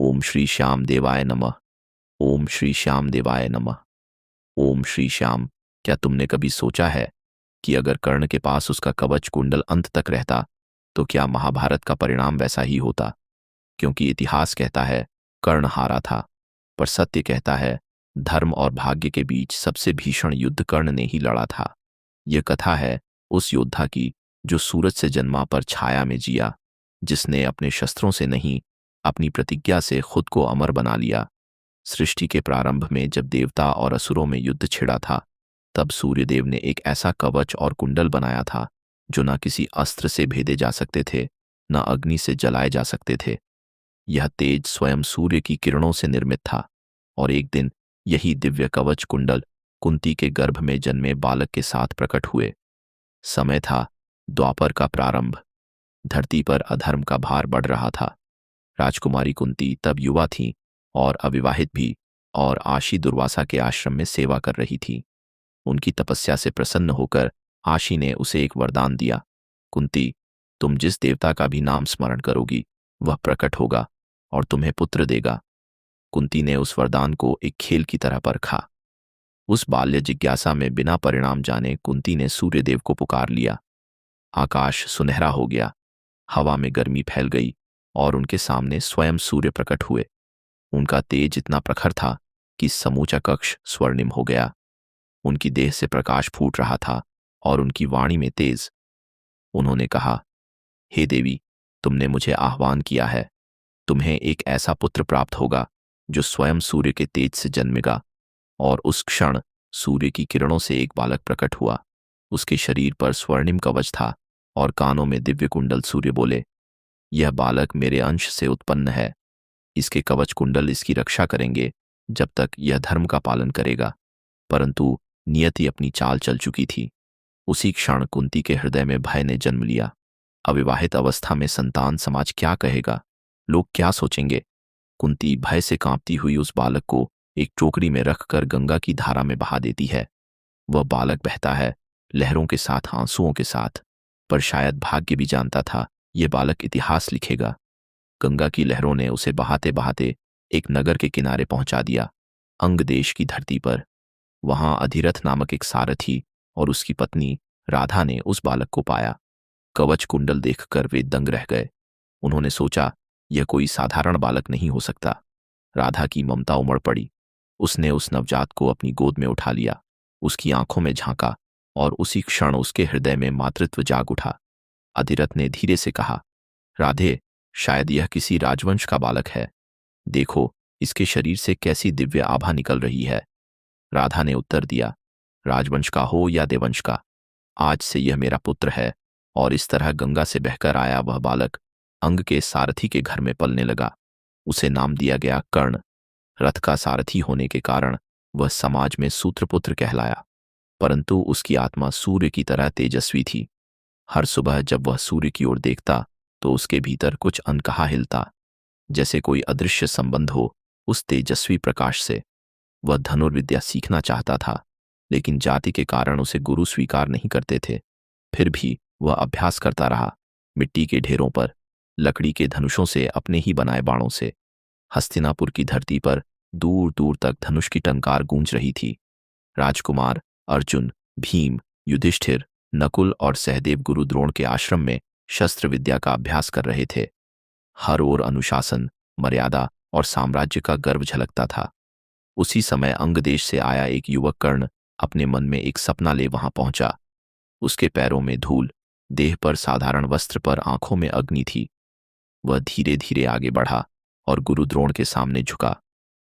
ओम श्री श्याम देवाय नमः। ओम श्री श्याम देवाय नमः। ओम श्री श्याम। क्या तुमने कभी सोचा है कि अगर कर्ण के पास उसका कवच कुंडल अंत तक रहता तो क्या महाभारत का परिणाम वैसा ही होता? क्योंकि इतिहास कहता है कर्ण हारा था, पर सत्य कहता है धर्म और भाग्य के बीच सबसे भीषण युद्ध कर्ण ने ही लड़ा था। यह कथा है उस योद्धा की जो सूरज से जन्मा पर छाया में जिया, जिसने अपने शस्त्रों से नहीं अपनी प्रतिज्ञा से खुद को अमर बना लिया। सृष्टि के प्रारंभ में जब देवता और असुरों में युद्ध छिड़ा था, तब सूर्यदेव ने एक ऐसा कवच और कुंडल बनाया था जो न किसी अस्त्र से भेदे जा सकते थे, न अग्नि से जलाए जा सकते थे। यह तेज स्वयं सूर्य की किरणों से निर्मित था और एक दिन यही दिव्य कवच कुंडल कुंती के गर्भ में जन्मे बालक के साथ प्रकट हुए। समय था द्वापर का प्रारंभ। धरती पर अधर्म का भार बढ़ रहा था। राजकुमारी कुंती तब युवा थी और अविवाहित भी, और आशी दुर्वासा के आश्रम में सेवा कर रही थी। उनकी तपस्या से प्रसन्न होकर आशी ने उसे एक वरदान दिया, कुंती, तुम जिस देवता का भी नाम स्मरण करोगी वह प्रकट होगा और तुम्हें पुत्र देगा। कुंती ने उस वरदान को एक खेल की तरह परखा। उस बाल्य जिज्ञासा में बिना परिणाम जाने कुंती ने सूर्यदेव को पुकार लिया। आकाश सुनहरा हो गया, हवा में गर्मी फैल गई और उनके सामने स्वयं सूर्य प्रकट हुए। उनका तेज इतना प्रखर था कि समूचा कक्ष स्वर्णिम हो गया। उनकी देह से प्रकाश फूट रहा था और उनकी वाणी में तेज। उन्होंने कहा, हे देवी, तुमने मुझे आह्वान किया है। तुम्हें एक ऐसा पुत्र प्राप्त होगा जो स्वयं सूर्य के तेज से जन्मेगा। और उस क्षण सूर्य की किरणों से एक बालक प्रकट हुआ। उसके शरीर पर स्वर्णिम कवच था और कानों में दिव्य कुंडल। सूर्य बोले, यह बालक मेरे अंश से उत्पन्न है। इसके कवच कुंडल इसकी रक्षा करेंगे जब तक यह धर्म का पालन करेगा। परंतु नियति अपनी चाल चल चुकी थी। उसी क्षण कुंती के हृदय में भय ने जन्म लिया। अविवाहित अवस्था में संतान, समाज क्या कहेगा, लोग क्या सोचेंगे? कुंती भय से कांपती हुई उस बालक को एक टोकरी में रखकर गंगा की धारा में बहा देती है। वह बालक बहता है, लहरों के साथ, आंसुओं के साथ, पर शायद भाग्य भी जानता था यह बालक इतिहास लिखेगा। गंगा की लहरों ने उसे बहाते बहाते एक नगर के किनारे पहुंचा दिया, अंग देश की धरती पर। वहां अधिरथ नामक एक सारथी और उसकी पत्नी राधा ने उस बालक को पाया। कवच कुंडल देखकर वे दंग रह गए। उन्होंने सोचा, यह कोई साधारण बालक नहीं हो सकता। राधा की ममता उमड़ पड़ी। उसने उस नवजात को अपनी गोद में उठा लिया, उसकी आंखों में झांका और उसी क्षण उसके हृदय में मातृत्व जाग उठा। अधिरथ ने धीरे से कहा, राधे, शायद यह किसी राजवंश का बालक है। देखो, इसके शरीर से कैसी दिव्य आभा निकल रही है। राधा ने उत्तर दिया, राजवंश का हो या देवंश का, आज से यह मेरा पुत्र है। और इस तरह गंगा से बहकर आया वह बालक अंग के सारथी के घर में पलने लगा। उसे नाम दिया गया कर्ण। रथ का सारथी होने के कारण वह समाज में सूत्रपुत्र कहलाया, परंतु उसकी आत्मा सूर्य की तरह तेजस्वी थी। हर सुबह जब वह सूर्य की ओर देखता तो उसके भीतर कुछ अनकहा हिलता, जैसे कोई अदृश्य संबंध हो उस तेजस्वी प्रकाश से। वह धनुर्विद्या सीखना चाहता था, लेकिन जाति के कारण उसे गुरु स्वीकार नहीं करते थे। फिर भी वह अभ्यास करता रहा, मिट्टी के ढेरों पर, लकड़ी के धनुषों से, अपने ही बनाए बाणों से। हस्तिनापुर की धरती पर दूर दूर तक धनुष की टंकार गूंज रही थी। राजकुमार अर्जुन, भीम, युधिष्ठिर, नकुल और सहदेव गुरु द्रोण के आश्रम में शस्त्र विद्या का अभ्यास कर रहे थे। हर ओर अनुशासन, मर्यादा और साम्राज्य का गर्व झलकता था। उसी समय अंग देश से आया एक युवक कर्ण अपने मन में एक सपना ले वहां पहुंचा। उसके पैरों में धूल, देह पर साधारण वस्त्र, पर आंखों में अग्नि थी। वह धीरे धीरे आगे बढ़ा और गुरु द्रोण के सामने झुका।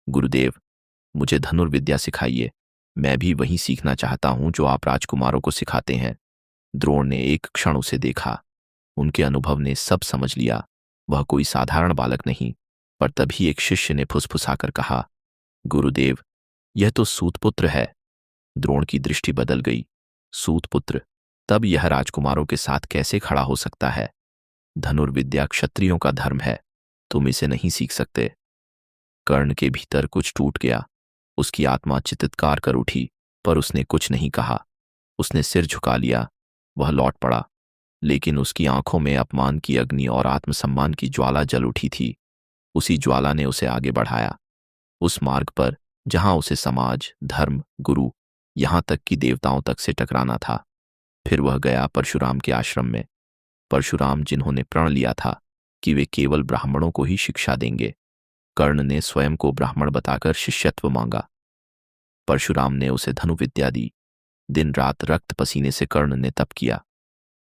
गुरुदेव, मुझे धनुर्विद्या सिखाइए। मैं भी वही सीखना चाहता हूं जो आप राजकुमारों को सिखाते हैं। द्रोण ने एक क्षण उसे देखा। उनके अनुभव ने सब समझ लिया। वह कोई साधारण बालक नहीं। पर तभी एक शिष्य ने फुसफुसाकर कहा, गुरुदेव, यह तो सूतपुत्र है। द्रोण की दृष्टि बदल गई। सूतपुत्र? तब यह राजकुमारों के साथ कैसे खड़ा हो सकता है? धनुर्विद्या क्षत्रियों का धर्म है, तुम इसे नहीं सीख सकते। कर्ण के भीतर कुछ टूट गया। उसकी आत्मा चित्कार कर उठी, पर उसने कुछ नहीं कहा। उसने सिर झुका लिया। वह लौट पड़ा, लेकिन उसकी आंखों में अपमान की अग्नि और आत्मसम्मान की ज्वाला जल उठी थी। उसी ज्वाला ने उसे आगे बढ़ाया, उस मार्ग पर जहां उसे समाज, धर्म, गुरु, यहां तक कि देवताओं तक से टकराना था। फिर वह गया परशुराम के आश्रम में। परशुराम, जिन्होंने प्रण लिया था कि वे केवल ब्राह्मणों को ही शिक्षा देंगे, कर्ण ने स्वयं को ब्राह्मण बताकर शिष्यत्व मांगा। परशुराम ने उसे धनुविद्या दी। दिन रात रक्त पसीने से कर्ण ने तप किया।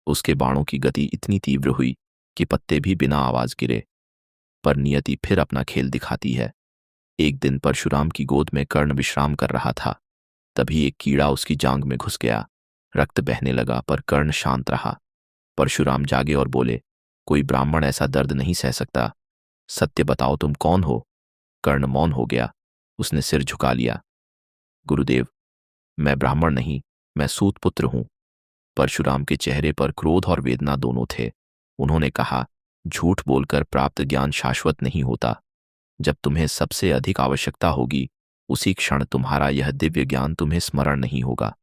उसके बाणों की गति इतनी तीव्र हुई कि पत्ते भी बिना आवाज गिरे। पर नियति फिर अपना खेल दिखाती है। एक दिन परशुराम की गोद में कर्ण विश्राम कर रहा था। तभी एक कीड़ा उसकी जांघ में घुस गया। रक्त बहने लगा, पर कर्ण शांत रहा। परशुराम जागे और बोले, कोई ब्राह्मण ऐसा दर्द नहीं सह सकता। सत्य बताओ, तुम कौन हो? कर्ण मौन हो गया। उसने सिर झुका लिया। गुरुदेव, मैं ब्राह्मण नहीं, मैं सूत पुत्र हूं। परशुराम के चेहरे पर क्रोध और वेदना दोनों थे। उन्होंने कहा, झूठ बोलकर प्राप्त ज्ञान शाश्वत नहीं होता। जब तुम्हें सबसे अधिक आवश्यकता होगी, उसी क्षण तुम्हारा यह दिव्य ज्ञान तुम्हें स्मरण नहीं होगा।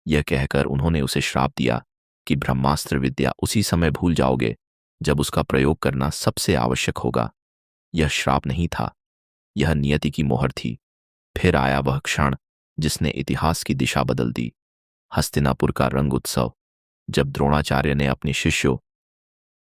यह कहकर उन्होंने उसे श्राप दिया कि ब्रह्मास्त्र विद्या उसी समय भूल जाओगे जब उसका प्रयोग करना सबसे आवश्यक होगा। यह श्राप नहीं था, यह नियति की मोहर थी। फिर आया वह क्षण जिसने इतिहास की दिशा बदल दी। हस्तिनापुर का रंग उत्सव, जब द्रोणाचार्य ने अपने शिष्यों